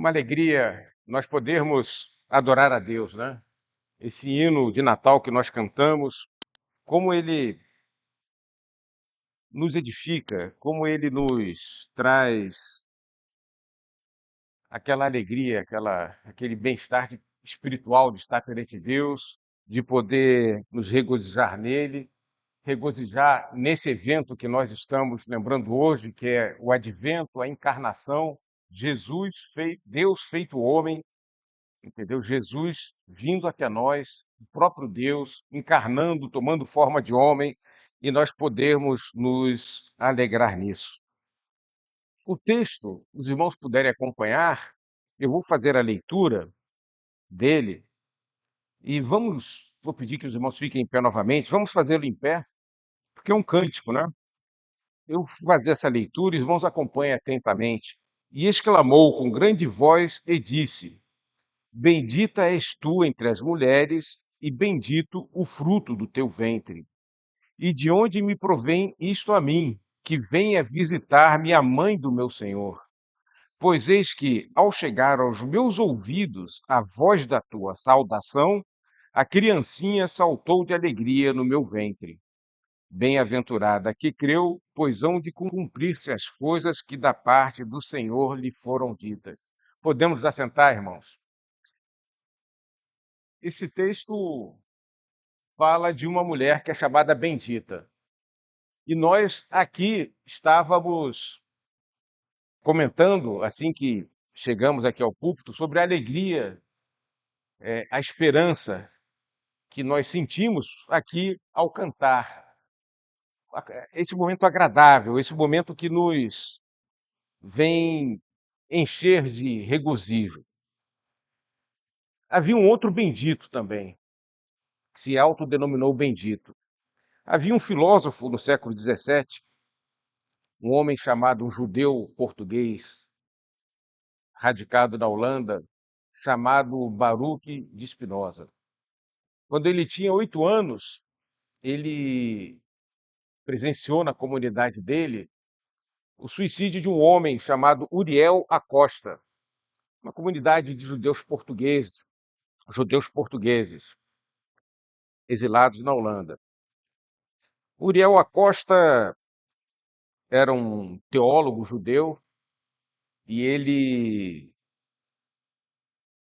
Uma alegria nós podermos adorar a Deus, né? Esse hino de Natal que nós cantamos, como ele nos edifica, como ele nos traz aquela alegria, aquele bem-estar espiritual de estar perante Deus, de poder nos regozijar nele, regozijar nesse evento que nós estamos lembrando hoje, que é o advento, a encarnação, Deus feito homem, entendeu? Jesus vindo até nós, o próprio Deus, encarnando, tomando forma de homem, e nós podermos nos alegrar nisso. O texto, os irmãos puderem acompanhar, eu vou fazer a leitura dele e vou pedir que os irmãos fiquem em pé novamente, vamos fazê-lo em pé, porque é um cântico, né? Eu vou fazer essa leitura, os irmãos acompanhem atentamente. E exclamou com grande voz e disse: Bendita és tu entre as mulheres, e bendito o fruto do teu ventre. E de onde me provém isto a mim, que venha visitar-me a mãe do meu Senhor? Pois eis que, ao chegar aos meus ouvidos a voz da tua saudação, a criancinha saltou de alegria no meu ventre. Bem-aventurada a que creu, pois hão de cumprir-se as coisas que da parte do Senhor lhe foram ditas. Podemos nos assentar, irmãos? Esse texto fala de uma mulher que é chamada Bendita. E nós aqui estávamos comentando, assim que chegamos aqui ao púlpito, sobre a alegria, a esperança que nós sentimos aqui ao cantar. Esse momento agradável, esse momento que nos vem encher de regozijo. Havia um outro bendito também, que se autodenominou bendito. Havia um filósofo no século XVII, um homem chamado, um judeu português, radicado na Holanda, chamado Baruch de Spinoza. Quando ele tinha 8 anos, ele presenciou na comunidade dele o suicídio de um homem chamado Uriel Acosta, uma comunidade de judeus portugueses, exilados na Holanda. Uriel Acosta era um teólogo judeu e ele,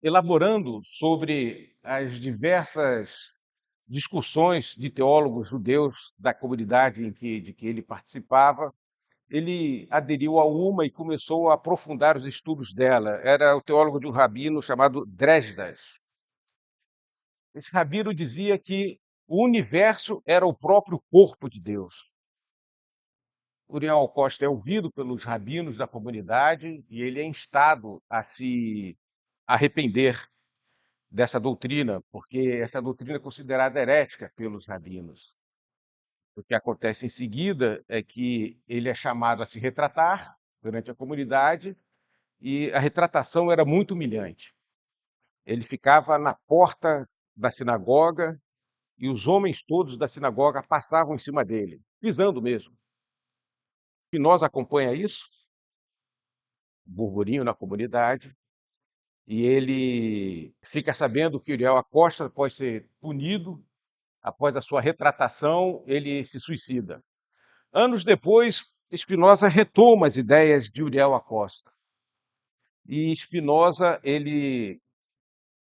elaborando sobre as diversas discussões de teólogos judeus da comunidade de que ele participava, ele aderiu a uma e começou a aprofundar os estudos dela. Era o teólogo de um rabino chamado Dresdas. Esse rabino dizia que o universo era o próprio corpo de Deus. Uriel Costa é ouvido pelos rabinos da comunidade e ele é instado a se arrepender dessa doutrina, porque essa doutrina é considerada herética pelos rabinos. O que acontece em seguida é que ele é chamado a se retratar perante a comunidade e a retratação era muito humilhante. Ele ficava na porta da sinagoga e os homens todos da sinagoga passavam em cima dele, pisando mesmo. E nós acompanha isso, burburinho na comunidade, e ele fica sabendo que Uriel Acosta pode ser punido. Após a sua retratação, ele se suicida. Anos depois, Spinoza retoma as ideias de Uriel Acosta. E Spinoza, ele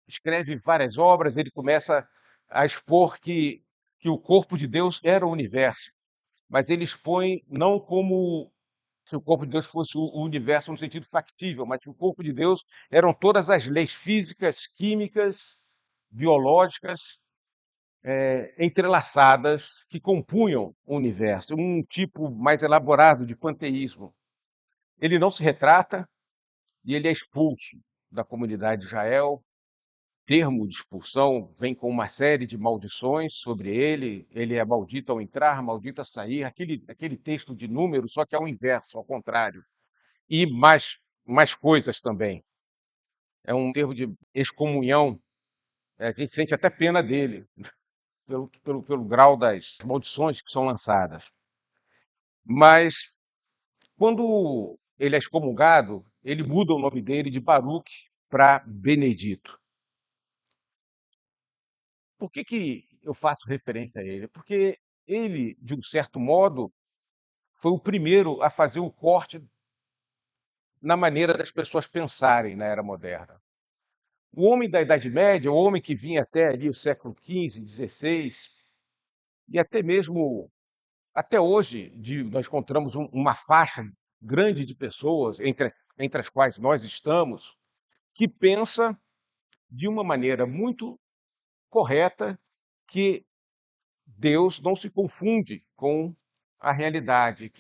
escreve várias obras, ele começa a expor que o corpo de Deus era o universo, mas ele expõe não como se o corpo de Deus fosse o universo no sentido factível, mas que o corpo de Deus eram todas as leis físicas, químicas, biológicas, entrelaçadas que compunham o universo, um tipo mais elaborado de panteísmo. Ele não se retrata e ele é expulso da comunidade de Israel. Termo de expulsão vem com uma série de maldições sobre ele. Ele é maldito ao entrar, maldito a sair. Aquele texto de números, só que ao inverso, ao contrário. E mais coisas também. É um termo de excomunhão. A gente sente até pena dele, pelo grau das maldições que são lançadas. Mas, quando ele é excomungado, ele muda o nome dele de Baruque para Benedito. Por que eu faço referência a ele? Porque ele, de um certo modo, foi o primeiro a fazer o corte na maneira das pessoas pensarem na era moderna. O homem da Idade Média, o homem que vinha até ali o século XV, XVI, e até mesmo até hoje, nós encontramos uma faixa grande de pessoas, entre as quais nós estamos, que pensa de uma maneira muito correta que Deus não se confunde com a realidade,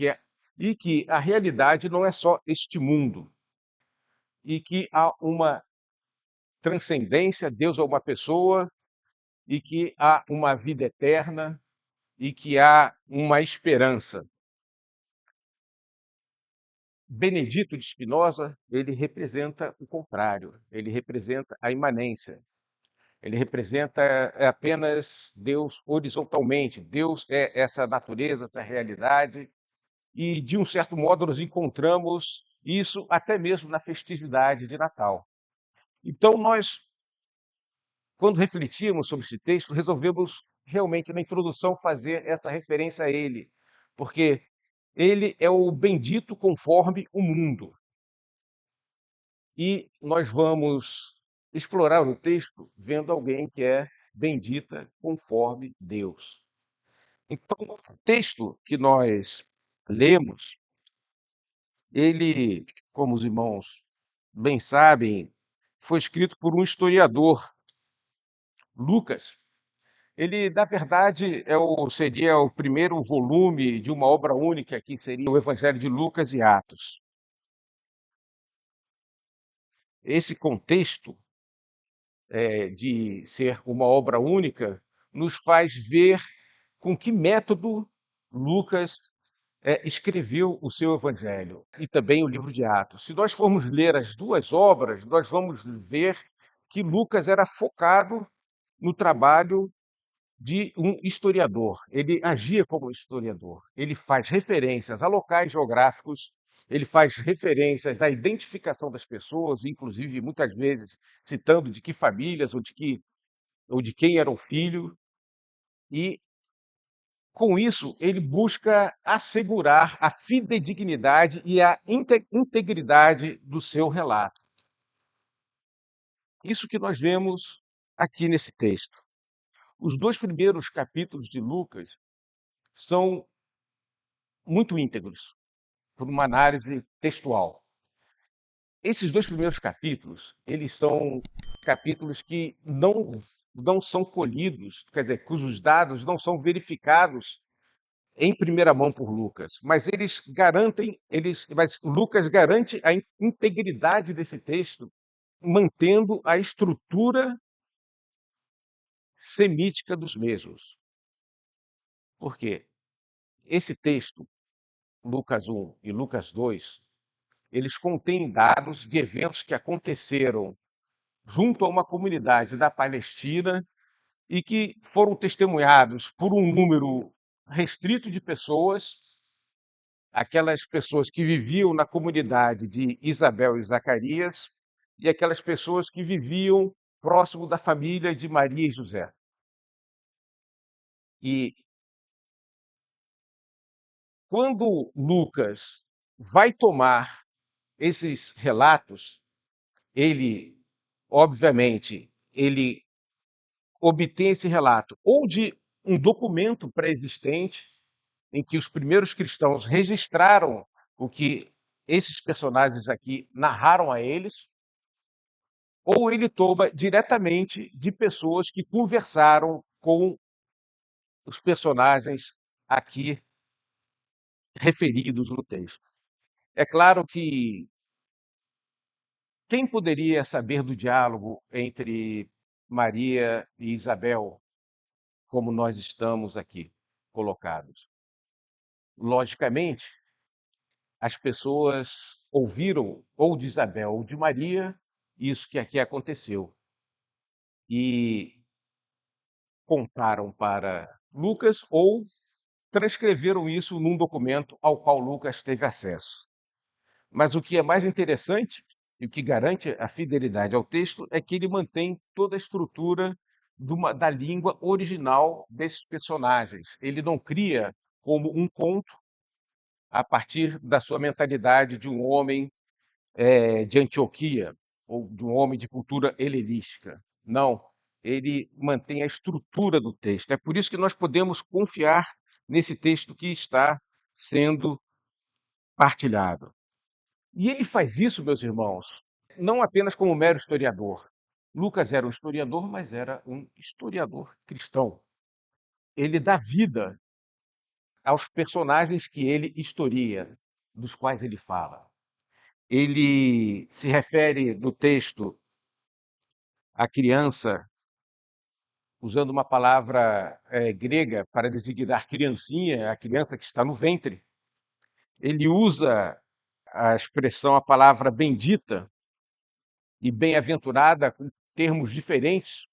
e que a realidade não é só este mundo, e que há uma transcendência, Deus é uma pessoa, e que há uma vida eterna, e que há uma esperança. Benedito de Spinoza, ele representa o contrário, ele representa a imanência, ele representa apenas Deus horizontalmente. Deus é essa natureza, essa realidade, e de um certo modo nós encontramos isso até mesmo na festividade de Natal. Então nós, quando refletimos sobre esse texto, resolvemos realmente na introdução fazer essa referência a ele, porque ele é o bendito conforme o mundo. E nós vamos explorar o texto vendo alguém que é bendita conforme Deus. Então, o texto que nós lemos, ele, como os irmãos bem sabem, foi escrito por um historiador, Lucas. Ele, na verdade, seria o primeiro volume de uma obra única, que seria o Evangelho de Lucas e Atos. Esse contexto de ser uma obra única nos faz ver com que método Lucas escreveu o seu Evangelho e também o livro de Atos. Se nós formos ler as duas obras, nós vamos ver que Lucas era focado no trabalho de um historiador. Ele agia como historiador. Ele faz referências a locais geográficos, ele faz referências à identificação das pessoas, inclusive muitas vezes citando de que famílias ou de quem era o filho, e com isso ele busca assegurar a fidedignidade e a integridade do seu relato. Isso que nós vemos aqui nesse texto. Os dois primeiros capítulos de Lucas são muito íntegros, por uma análise textual. Esses dois primeiros capítulos, eles são capítulos que não são colhidos, quer dizer, cujos dados não são verificados em primeira mão por Lucas, mas mas Lucas garante a integridade desse texto, mantendo a estrutura semítica dos mesmos. Por quê? Esse texto, Lucas 1 e Lucas 2, eles contêm dados de eventos que aconteceram junto a uma comunidade da Palestina e que foram testemunhados por um número restrito de pessoas, aquelas pessoas que viviam na comunidade de Isabel e Zacarias e aquelas pessoas que viviam próximo da família de Maria e José. E quando Lucas vai tomar esses relatos, ele, obviamente, ele obtém esse relato ou de um documento pré-existente em que os primeiros cristãos registraram o que esses personagens aqui narraram a eles, ou ele toma diretamente de pessoas que conversaram com os personagens aqui referidos no texto. É claro que quem poderia saber do diálogo entre Maria e Isabel, como nós estamos aqui colocados? Logicamente, as pessoas ouviram ou de Isabel ou de Maria isso que aqui aconteceu e contaram para Lucas ou transcreveram isso num documento ao qual Lucas teve acesso. Mas o que é mais interessante e o que garante a fidelidade ao texto é que ele mantém toda a estrutura da língua original desses personagens. Ele não cria como um conto a partir da sua mentalidade de um homem de Antioquia ou de um homem de cultura helenística. Não, ele mantém a estrutura do texto. É por isso que nós podemos confiar nesse texto que está sendo partilhado. E ele faz isso, meus irmãos, não apenas como mero historiador. Lucas era um historiador, mas era um historiador cristão. Ele dá vida aos personagens que ele historia, dos quais ele fala. Ele se refere no texto à criança usando uma palavra grega para designar criancinha, a criança que está no ventre. Ele usa a expressão, a palavra bendita e bem-aventurada com termos diferentes,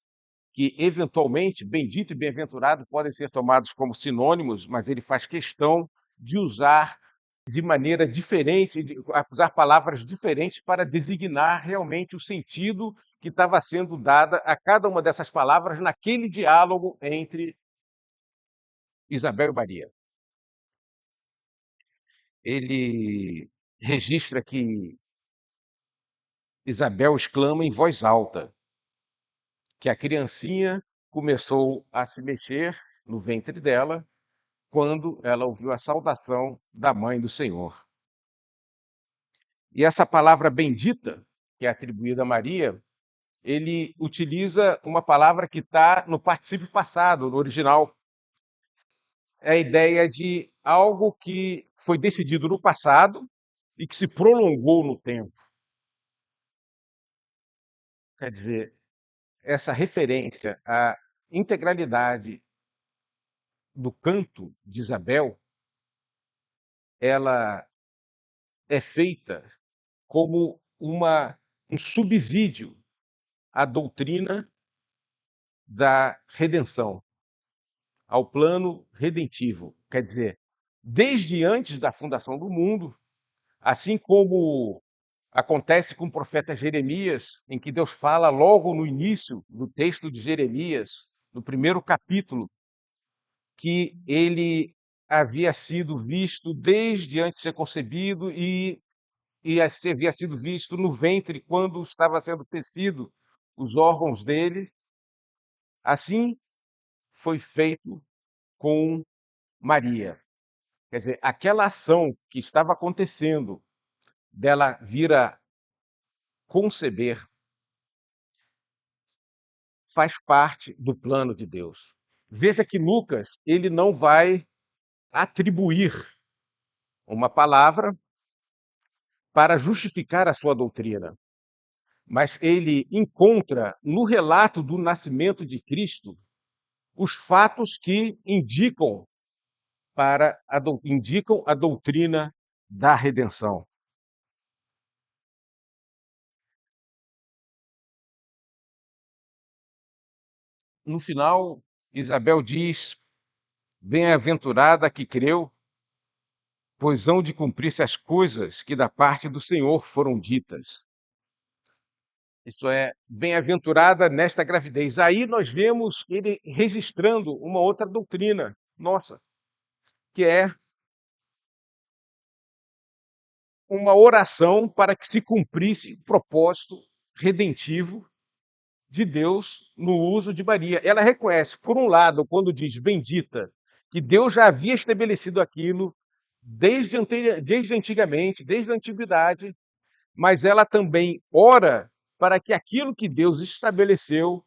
que eventualmente bendito e bem-aventurado podem ser tomados como sinônimos, mas ele faz questão de usar de maneira diferente, de usar palavras diferentes para designar realmente o sentido que estava sendo dada a cada uma dessas palavras naquele diálogo entre Isabel e Maria. Ele registra que Isabel exclama em voz alta que a criancinha começou a se mexer no ventre dela quando ela ouviu a saudação da mãe do Senhor. E essa palavra bendita, que é atribuída a Maria, ele utiliza uma palavra que está no particípio passado, no original. É a ideia de algo que foi decidido no passado e que se prolongou no tempo. Quer dizer, essa referência à integralidade do canto de Isabel, ela é feita como um subsídio à doutrina da redenção, ao plano redentivo. Quer dizer, desde antes da fundação do mundo, assim como acontece com o profeta Jeremias, em que Deus fala logo no início do texto de Jeremias, no primeiro capítulo, que ele havia sido visto desde antes de ser concebido e havia sido visto no ventre quando estava sendo tecido os órgãos dele. Assim foi feito com Maria. Quer dizer, aquela ação que estava acontecendo dela vir a conceber faz parte do plano de Deus. Veja que Lucas, ele não vai atribuir uma palavra para justificar a sua doutrina, mas ele encontra no relato do nascimento de Cristo os fatos que indicam a doutrina da redenção. No final, Isabel diz: Bem-aventurada a que creu, pois hão de cumprir-se as coisas que da parte do Senhor foram ditas. Isso é, bem-aventurada nesta gravidez. Aí nós vemos ele registrando uma outra doutrina nossa, que é uma oração para que se cumprisse o propósito redentivo de Deus no uso de Maria. Ela reconhece, por um lado, quando diz bendita, que Deus já havia estabelecido aquilo desde antigamente, desde a antiguidade, mas ela também ora para que aquilo que Deus estabeleceu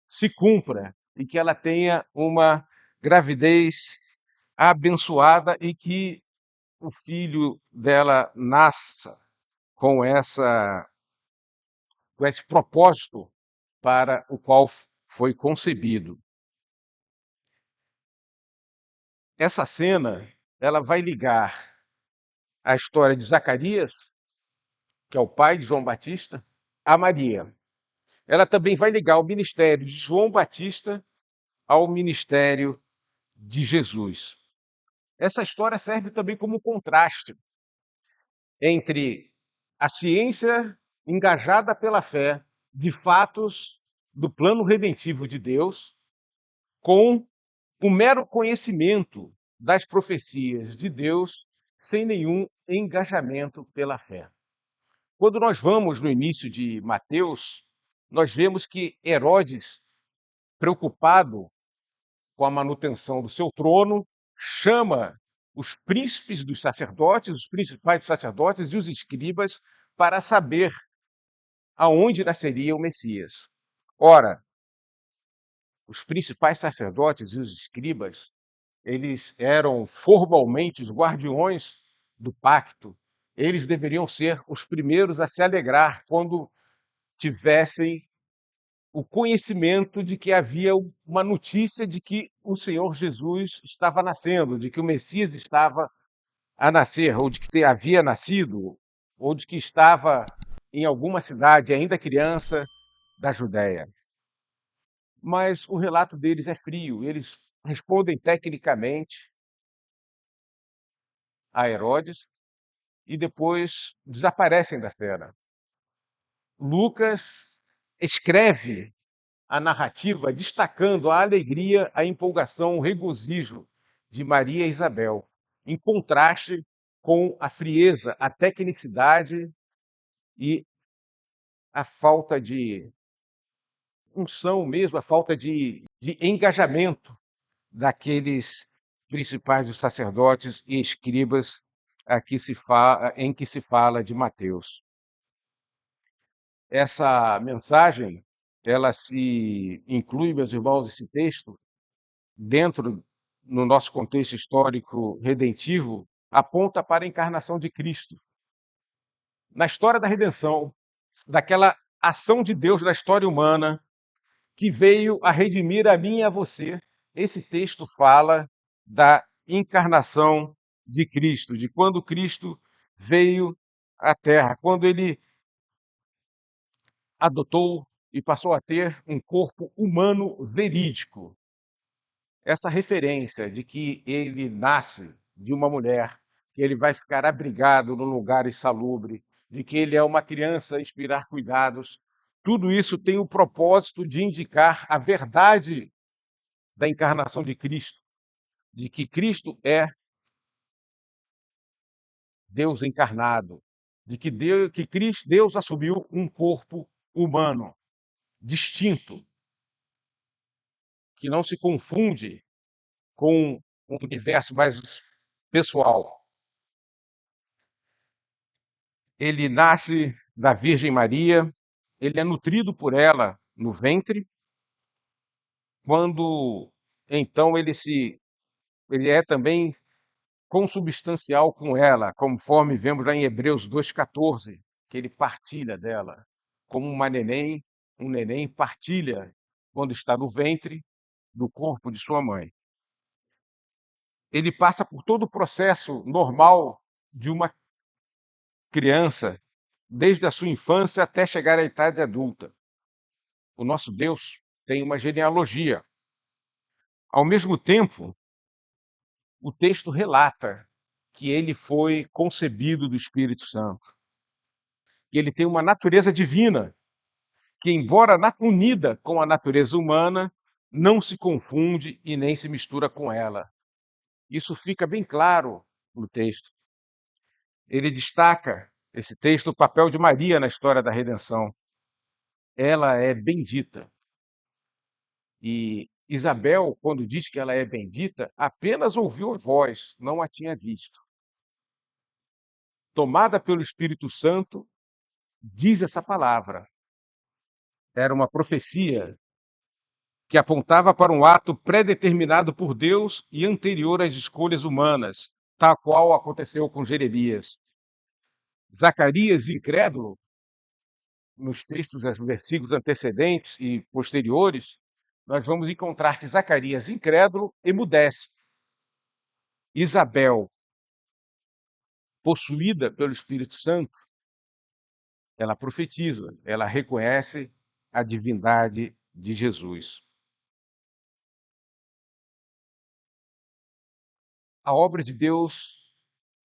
se cumpra e que ela tenha uma gravidez abençoada e que o filho dela nasça com com esse propósito para o qual foi concebido. Essa cena, ela vai ligar a história de Zacarias, que é o pai de João Batista, a Maria. Ela também vai ligar o ministério de João Batista ao ministério de Jesus. Essa história serve também como contraste entre a ciência engajada pela fé de fatos do plano redentivo de Deus com o mero conhecimento das profecias de Deus sem nenhum engajamento pela fé. Quando nós vamos no início de Mateus, nós vemos que Herodes, preocupado com a manutenção do seu trono, chama os príncipes dos sacerdotes, os principais dos sacerdotes e os escribas para saber aonde nasceria o Messias. Ora, os principais sacerdotes e os escribas, eles eram formalmente os guardiões do pacto. Eles deveriam ser os primeiros a se alegrar quando tivessem o conhecimento de que havia uma notícia de que o Senhor Jesus estava nascendo, de que o Messias estava a nascer, ou de que havia nascido, ou de que estava em alguma cidade, ainda criança, da Judéia. Mas o relato deles é frio, eles respondem tecnicamente a Herodes e depois desaparecem da cena. Lucas escreve a narrativa destacando a alegria, a empolgação, o regozijo de Maria e Isabel, em contraste com a frieza, a tecnicidade e a falta de unção mesmo, a falta de engajamento daqueles principais dos sacerdotes e escribas em que se fala de Mateus. Essa mensagem, ela se inclui, meus irmãos, esse texto, dentro, no nosso contexto histórico redentivo, aponta para a encarnação de Cristo. Na história da redenção, daquela ação de Deus na história humana, que veio a redimir a mim e a você, esse texto fala da encarnação de Cristo, de quando Cristo veio à Terra, quando ele adotou e passou a ter um corpo humano verídico. Essa referência de que ele nasce de uma mulher, que ele vai ficar abrigado num lugar insalubre, de que ele é uma criança a inspirar cuidados, tudo isso tem o propósito de indicar a verdade da encarnação de Cristo, de que Cristo é Deus encarnado, de que Deus assumiu um corpo humano, distinto, que não se confunde com um universo mais pessoal. Ele nasce da Virgem Maria, ele é nutrido por ela no ventre, quando então ele é também consubstancial com ela, conforme vemos lá em Hebreus 2,14, que ele partilha dela, como um neném partilha quando está no ventre do corpo de sua mãe. Ele passa por todo o processo normal de uma criança, desde a sua infância até chegar à idade adulta. O nosso Deus tem uma genealogia. Ao mesmo tempo, o texto relata que ele foi concebido do Espírito Santo, que ele tem uma natureza divina, que, embora unida com a natureza humana, não se confunde e nem se mistura com ela. Isso fica bem claro no texto. Ele destaca, esse texto, o papel de Maria na história da redenção. Ela é bendita. E Isabel, quando diz que ela é bendita, apenas ouviu a voz, não a tinha visto. Tomada pelo Espírito Santo, diz essa palavra. Era uma profecia que apontava para um ato predeterminado por Deus e anterior às escolhas humanas, tal qual aconteceu com Jeremias. Zacarias, incrédulo, nos textos, nos versículos antecedentes e posteriores, nós vamos encontrar que Zacarias, incrédulo, emudece. Isabel, possuída pelo Espírito Santo, ela profetiza, ela reconhece a divindade de Jesus. A obra de Deus,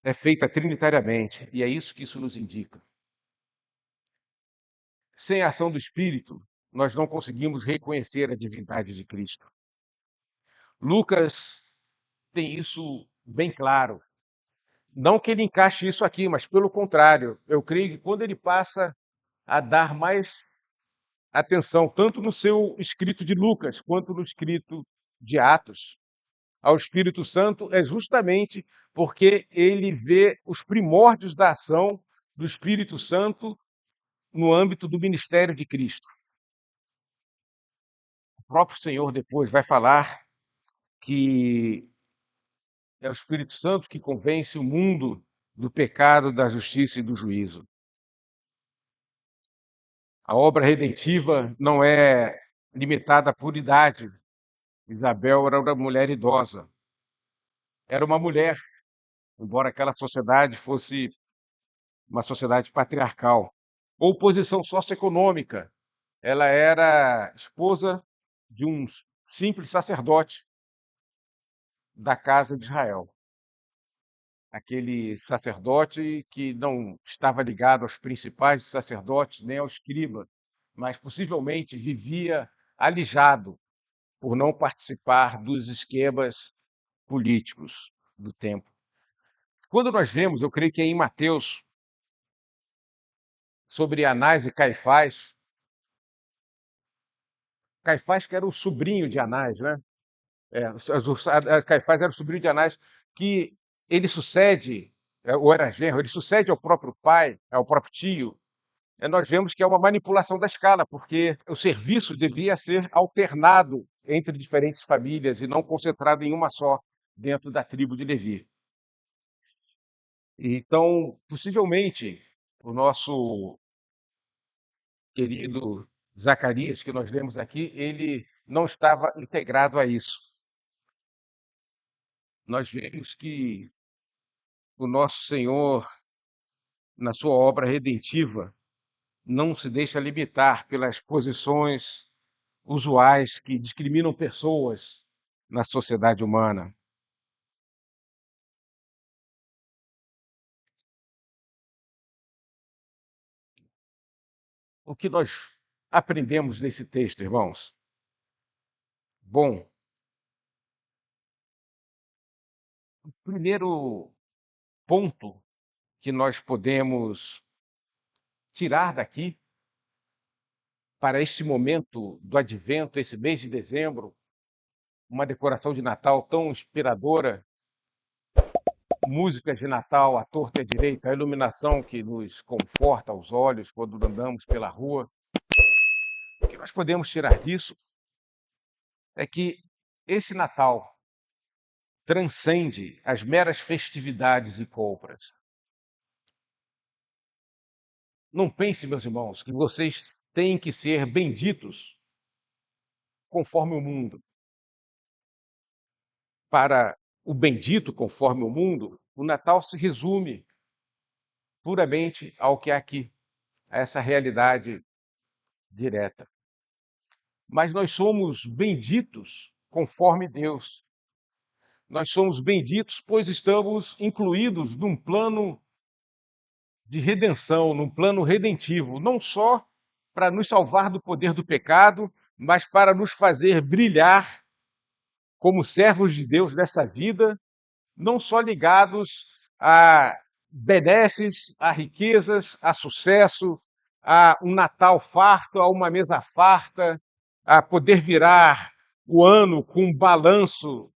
é feita trinitariamente, e é isso que isso nos indica. Sem a ação do Espírito, nós não conseguimos reconhecer a divindade de Cristo. Lucas tem isso bem claro. Não que ele encaixe isso aqui, mas pelo contrário, eu creio que quando ele passa a dar mais atenção, tanto no seu escrito de Lucas quanto no escrito de Atos, ao Espírito Santo, é justamente porque ele vê os primórdios da ação do Espírito Santo no âmbito do ministério de Cristo. O próprio Senhor depois vai falar que é o Espírito Santo que convence o mundo do pecado, da justiça e do juízo. A obra redentiva não é limitada por idade. Isabel era uma mulher idosa. Era uma mulher, embora aquela sociedade fosse uma sociedade patriarcal. Ou posição socioeconômica. Ela era esposa de um simples sacerdote da casa de Israel. Aquele sacerdote que não estava ligado aos principais sacerdotes nem ao escriba, mas possivelmente vivia alijado por não participar dos esquemas políticos do tempo. Quando nós vemos, eu creio que é em Mateus, sobre Anás e Caifás, Caifás que era o sobrinho de Anás, né? Caifás era o sobrinho de Anás, que ele sucede, ou era genro, ele sucede ao próprio pai, ao próprio tio. Nós vemos que é uma manipulação da escala, porque o serviço devia ser alternado entre diferentes famílias e não concentrado em uma só, dentro da tribo de Levi. Então, possivelmente, o nosso querido Zacarias, que nós lemos aqui, ele não estava integrado a isso. Nós vemos que o nosso Senhor, na sua obra redentiva, não se deixa limitar pelas posições usuais que discriminam pessoas na sociedade humana. O que nós aprendemos nesse texto, irmãos? Bom, o primeiro ponto que nós podemos tirar daqui para este momento do advento, esse mês de dezembro, uma decoração de Natal tão inspiradora, músicas de Natal à torta e à direita, a iluminação que nos conforta aos olhos quando andamos pela rua. O que nós podemos tirar disso é que esse Natal transcende as meras festividades e compras. Não pense, meus irmãos, que vocês têm que ser benditos conforme o mundo. Para o bendito conforme o mundo, o Natal se resume puramente ao que é aqui, a essa realidade direta. Mas nós somos benditos conforme Deus. Nós somos benditos, pois estamos incluídos num plano de redenção, num plano redentivo, não só para nos salvar do poder do pecado, mas para nos fazer brilhar como servos de Deus nessa vida, não só ligados a benesses, a riquezas, a sucesso, a um Natal farto, a uma mesa farta, a poder virar o ano com um balanço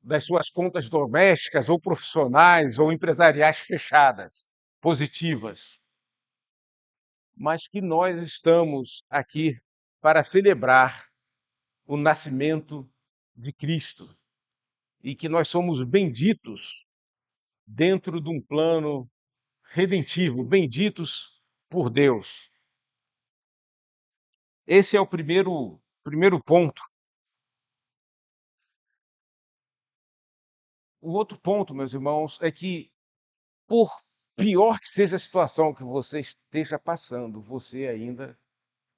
das suas contas domésticas ou profissionais ou empresariais fechadas, positivas, mas que nós estamos aqui para celebrar o nascimento de Cristo e que nós somos benditos dentro de um plano redentivo, benditos por Deus. Esse é o primeiro ponto. O outro ponto, meus irmãos, é que por pior que seja a situação que você esteja passando, você ainda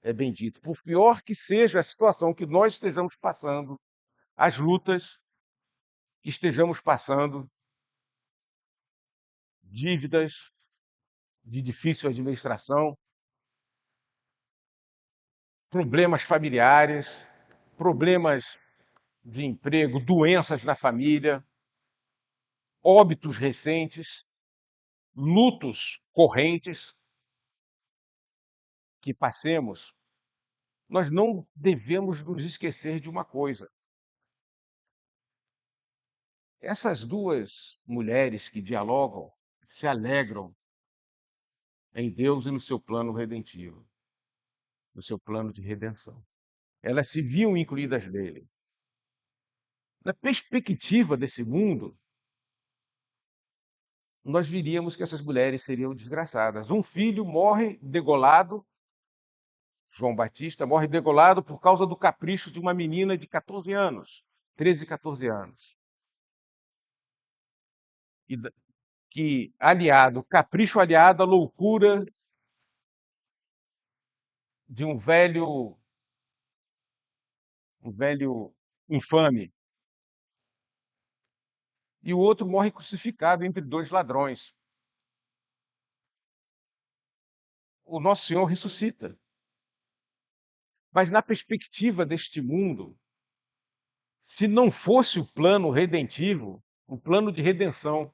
é bendito. Por pior que seja a situação que nós estejamos passando, as lutas que estejamos passando, dívidas de difícil administração, problemas familiares, problemas de emprego, doenças na família, óbitos recentes, lutos correntes que passemos, nós não devemos nos esquecer de uma coisa. Essas duas mulheres que dialogam se alegram em Deus e no seu plano redentivo, no seu plano de redenção. Elas se viam incluídas nele. Na perspectiva desse mundo, nós viríamos que essas mulheres seriam desgraçadas. Um filho morre degolado, João Batista morre degolado por causa do capricho de uma menina de 14 anos, 13, 14 anos. E que aliado, capricho aliado à loucura de um velho infame. E o outro morre crucificado entre dois ladrões. O nosso Senhor ressuscita. Mas na perspectiva deste mundo, se não fosse o plano redentivo, o plano de redenção,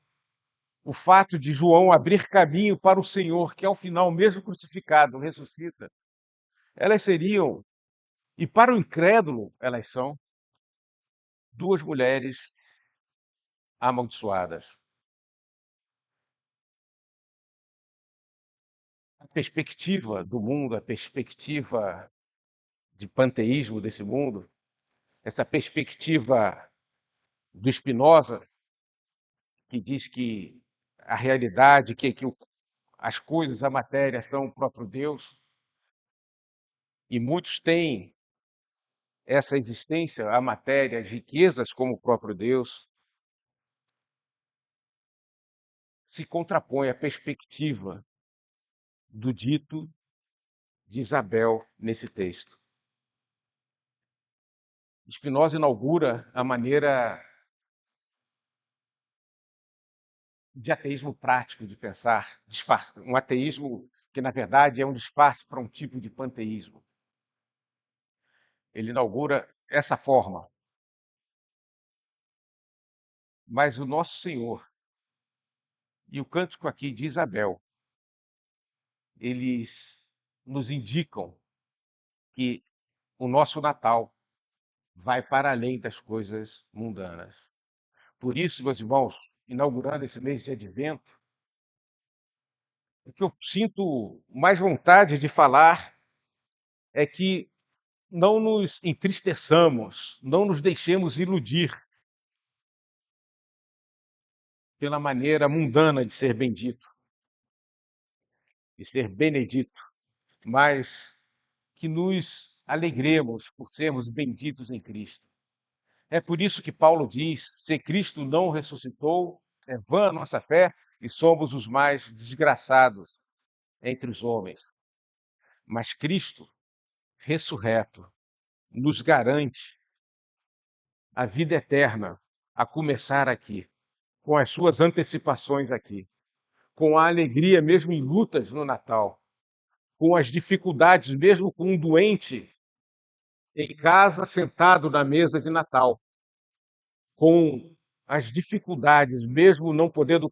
o fato de João abrir caminho para o Senhor, que ao final, mesmo crucificado, ressuscita, elas seriam, e para o incrédulo elas são, duas mulheres amaldiçoadas. A perspectiva do mundo, a perspectiva de panteísmo desse mundo, essa perspectiva do Spinoza, que diz que a realidade, as coisas, a matéria são o próprio Deus, e muitos têm essa existência, a matéria, as riquezas como o próprio Deus, se contrapõe à perspectiva do dito de Isabel nesse texto. Spinoza inaugura a maneira de ateísmo prático de pensar, um ateísmo que, na verdade, é um disfarce para um tipo de panteísmo. Ele inaugura essa forma. Mas o nosso Senhor e o cântico aqui de Isabel, eles nos indicam que o nosso Natal vai para além das coisas mundanas. Por isso, meus irmãos, inaugurando esse mês de Advento, o que eu sinto mais vontade de falar é que não nos entristeçamos, não nos deixemos iludir pela maneira mundana de ser bendito, de ser benedito, mas que nos alegremos por sermos benditos em Cristo. É por isso que Paulo diz: se Cristo não ressuscitou, é vã a nossa fé e somos os mais desgraçados entre os homens. Mas Cristo, ressurreto, nos garante a vida eterna, a começar aqui, com as suas antecipações aqui, com a alegria mesmo em lutas no Natal, com as dificuldades mesmo com um doente em casa sentado na mesa de Natal, com as dificuldades mesmo não podendo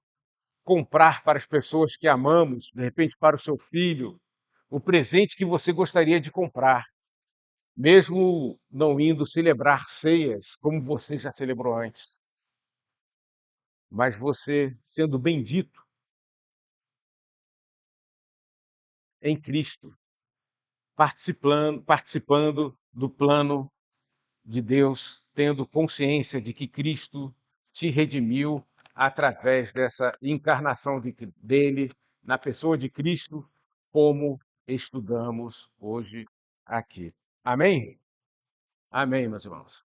comprar para as pessoas que amamos, de repente para o seu filho, o presente que você gostaria de comprar, mesmo não indo celebrar ceias como você já celebrou antes, mas você sendo bendito em Cristo, participando do plano de Deus, tendo consciência de que Cristo te redimiu através dessa encarnação dele na pessoa de Cristo, como estudamos hoje aqui. Amém? Amém, meus irmãos.